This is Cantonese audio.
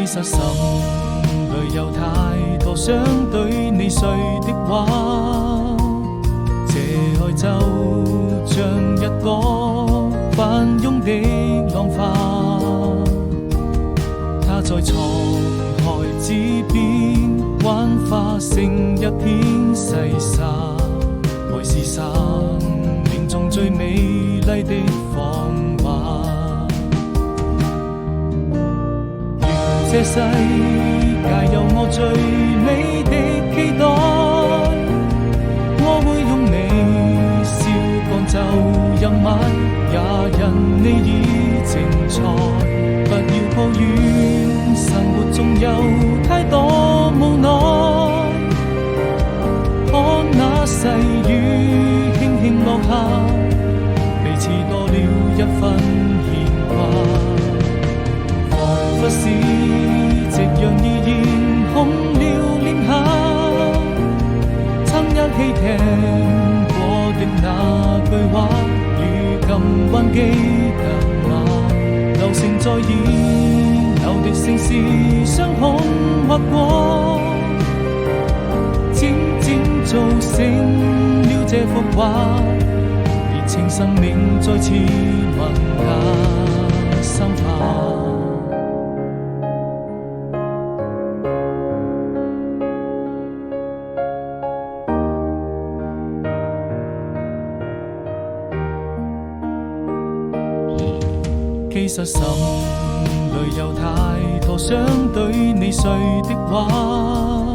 其實心裏有太多想對你說的話，這愛就像一個翻湧的浪花，它在滄海之邊幻化成一片細沙，愛是生命中最美麗的謊話。願這世界有我最美的期待，我會用你笑趕走陰霾，也因你已精彩。不要抱怨生活中有太多無奈，看那細雨輕輕落下，彼此多了一分牽掛。彷彿是夕陽已染紅了臉頰，曾一起聽過的那句話，如今還記得嗎？流星在演有的城市雙空劃過，漸漸造成了這幅畫，熱情生命再次萌芽生發。其實心裏有太多想對你說的話，